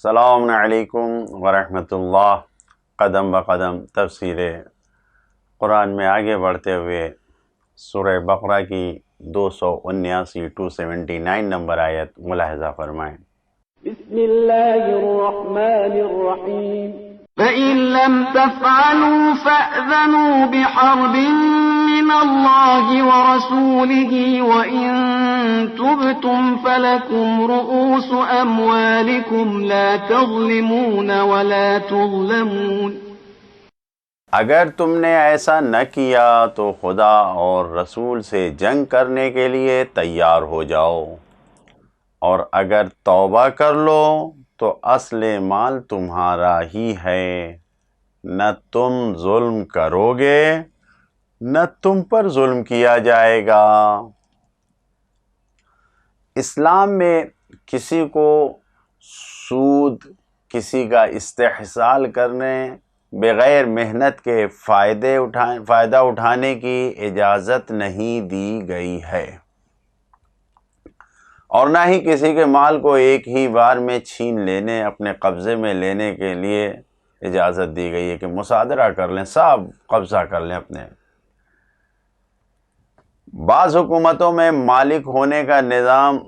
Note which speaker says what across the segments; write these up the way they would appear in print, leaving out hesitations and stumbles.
Speaker 1: السلام علیکم ورحمۃ اللہ۔ قدم بقدم تفسیر قرآن میں آگے بڑھتے ہوئے سورہ بقرہ کی 279 نمبر آیت ملاحظہ فرمائیں۔
Speaker 2: بسم اللہ الرحمن الرحیم فَإِن لَّمْ تَفْعَلُوا فَأْذَنُوا بِحَرْبٍ مِّنَ اللَّهِ وَرَسُولِهِ وَإِن تُبْتُمْ فَلَكُمْ رُءُوسُ أَمْوَالِكُمْ لَا تَظْلِمُونَ وَلَا تُظْلَمُونَ۔
Speaker 1: اگر تم نے ایسا نہ کیا تو خدا اور رسول سے جنگ کرنے کے لیے تیار ہو جاؤ، اور اگر توبہ کر لو تو اصل مال تمہارا ہی ہے، نہ تم ظلم کرو گے نہ تم پر ظلم کیا جائے گا۔ اسلام میں کسی کو سود، کسی کا استحصال کرنے، بغیر محنت کے فائدہ اٹھانے کی اجازت نہیں دی گئی ہے، اور نہ ہی کسی کے مال کو ایک ہی بار میں چھین لینے، اپنے قبضے میں لینے کے لیے اجازت دی گئی ہے کہ مصادرہ کر لیں، سب قبضہ کر لیں اپنے۔ بعض حکومتوں میں مالک ہونے کا نظام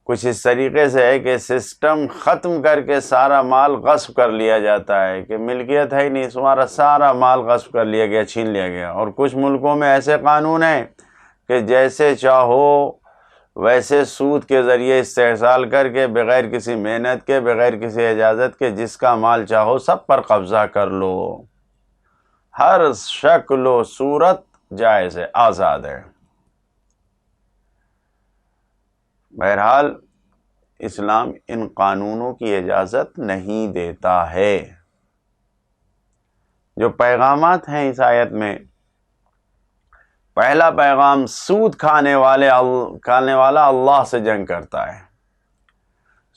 Speaker 1: کچھ اس طریقے سے ہے کہ سسٹم ختم کر کے سارا مال غصب کر لیا جاتا ہے کہ ملکیت ہے ہی نہیں، تمہارا سارا مال غصب کر لیا گیا، چھین لیا گیا۔ اور کچھ ملکوں میں ایسے قانون ہیں کہ جیسے چاہو ویسے سود کے ذریعے استحصال کر کے، بغیر کسی محنت کے، بغیر کسی اجازت کے، جس کا مال چاہو سب پر قبضہ کر لو۔ ہر شکل و صورت جائز ہے، آزاد ہے۔ بہرحال اسلام ان قانونوں کی اجازت نہیں دیتا ہے۔ جو پیغامات ہیں اس آیت میں، پہلا پیغام، سود کھانے والا اللہ سے جنگ کرتا ہے۔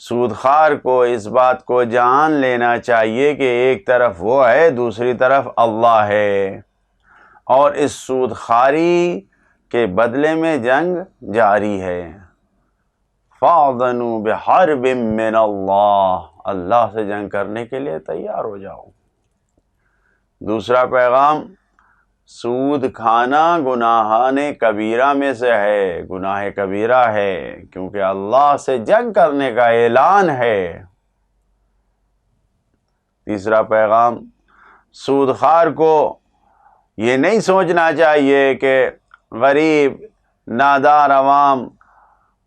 Speaker 1: سود خار کو اس بات کو جان لینا چاہیے کہ ایک طرف وہ ہے، دوسری طرف اللہ ہے، اور اس سود خاری کے بدلے میں جنگ جاری ہے۔ فَأْذَنُوا بِحَرْبٍ مِّنَ اللَّهِ، اللہ سے جنگ کرنے کے لیے تیار ہو جاؤ۔ دوسرا پیغام، سود کھانا گناہان کبیرہ میں سے ہے، گناہ کبیرہ ہے، کیونکہ اللہ سے جنگ کرنے کا اعلان ہے۔ تیسرا پیغام، سود خار کو یہ نہیں سوچنا چاہیے کہ غریب نادار عوام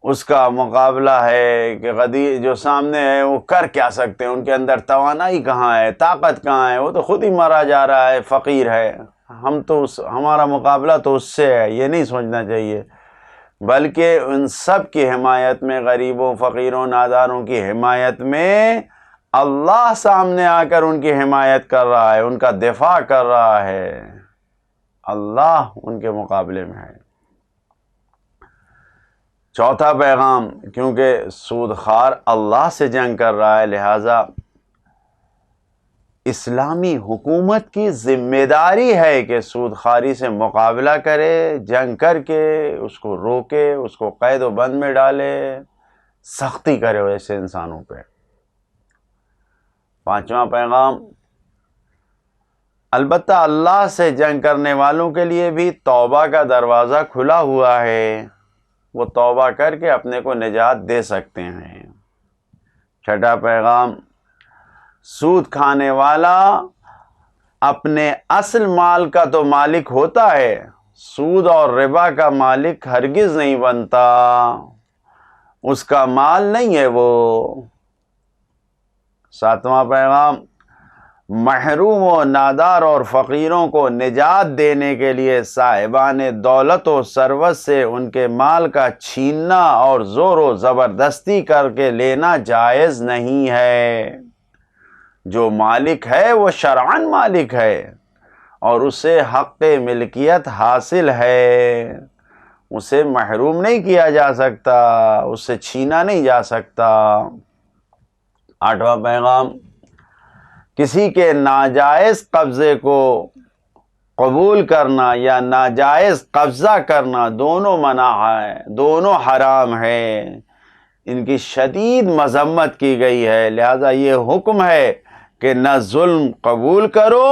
Speaker 1: اس کا مقابلہ ہے، کہ جو سامنے ہے وہ کر کیا سکتے ہیں، ان کے اندر توانائی کہاں ہے، طاقت کہاں ہے، وہ تو خود ہی مرا جا رہا ہے، فقیر ہے، ہمارا مقابلہ تو اس سے ہے، یہ نہیں سوچنا چاہیے، بلکہ ان سب کی حمایت میں، غریبوں، فقیروں، ناداروں کی حمایت میں اللہ سامنے آ کر ان کی حمایت کر رہا ہے، ان کا دفاع کر رہا ہے، اللہ ان کے مقابلے میں ہے۔ چوتھا پیغام، کیونکہ سود خار اللہ سے جنگ کر رہا ہے، لہٰذا اسلامی حکومت کی ذمہ داری ہے کہ سود خاری سے مقابلہ کرے، جنگ کر کے اس کو روکے، اس کو قید و بند میں ڈالے، سختی کرے ایسے انسانوں پہ۔ پانچواں پیغام، البتہ اللہ سے جنگ کرنے والوں کے لیے بھی توبہ کا دروازہ کھلا ہوا ہے، وہ توبہ کر کے اپنے کو نجات دے سکتے ہیں۔ چھٹا پیغام، سود کھانے والا اپنے اصل مال کا تو مالک ہوتا ہے، سود اور ربا کا مالک ہرگز نہیں بنتا، اس کا مال نہیں ہے وہ۔ ساتواں پیغام، محروم و نادار اور فقیروں کو نجات دینے کے لیے صاحبان دولت و ثروت سے ان کے مال کا چھیننا اور زور و زبردستی کر کے لینا جائز نہیں ہے۔ جو مالک ہے وہ شرعاً مالک ہے، اور اسے حق ملکیت حاصل ہے، اسے محروم نہیں کیا جا سکتا، اس سے چھینا نہیں جا سکتا۔ آٹھواں پیغام، کسی کے ناجائز قبضے کو قبول کرنا یا ناجائز قبضہ کرنا دونوں منع ہے، دونوں حرام ہے۔ ان کی شدید مذمت کی گئی ہے، لہذا یہ حکم ہے کہ نہ ظلم قبول کرو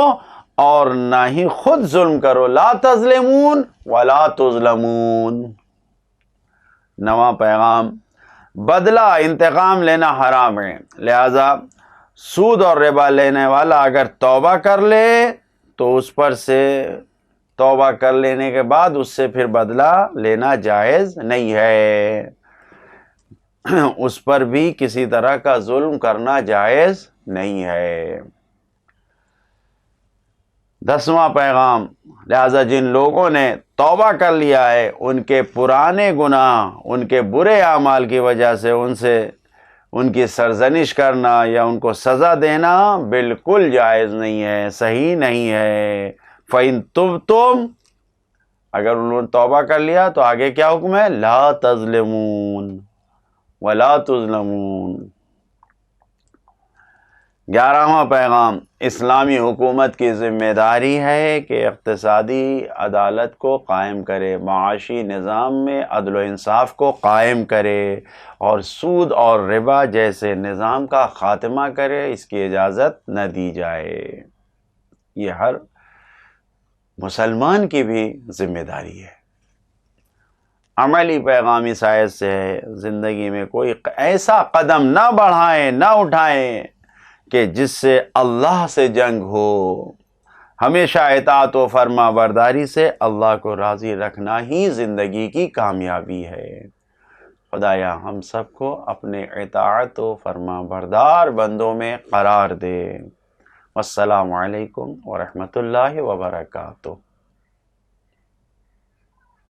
Speaker 1: اور نہ ہی خود ظلم کرو، لا تظلمون ولا تظلمون۔ نواں پیغام، بدلہ انتقام لینا حرام ہے، لہذا سود اور ربا لینے والا اگر توبہ کر لے تو اس پر سے توبہ کر لینے کے بعد اس سے پھر بدلہ لینا جائز نہیں ہے، اس پر بھی کسی طرح کا ظلم کرنا جائز نہیں ہے۔ 10واں پیغام، لہذا جن لوگوں نے توبہ کر لیا ہے ان کے پرانے گناہ، ان کے برے اعمال کی وجہ سے ان کی سرزنش کرنا یا ان کو سزا دینا بالکل جائز نہیں ہے، صحیح نہیں ہے۔ فَإِن تُبْتُمْ، اگر انہوں نے توبہ کر لیا تو آگے کیا حکم ہے؟ لا تظلمون ولا تظلمون۔ 11واں پیغام، اسلامی حکومت کی ذمہ داری ہے کہ اقتصادی عدالت کو قائم کرے، معاشی نظام میں عدل و انصاف کو قائم کرے اور سود اور ربا جیسے نظام کا خاتمہ کرے، اس کی اجازت نہ دی جائے۔ یہ ہر مسلمان کی بھی ذمہ داری ہے۔ عملی پیغام اس آیت سے ہے، زندگی میں کوئی ایسا قدم نہ بڑھائیں، نہ اٹھائیں کہ جس سے اللہ سے جنگ ہو۔ ہمیشہ اطاعت و فرما برداری سے اللہ کو راضی رکھنا ہی زندگی کی کامیابی ہے۔ خدایا ہم سب کو اپنے اطاعت و فرما بردار بندوں میں قرار دے۔ والسلام علیکم ورحمۃ اللہ وبرکاتہ۔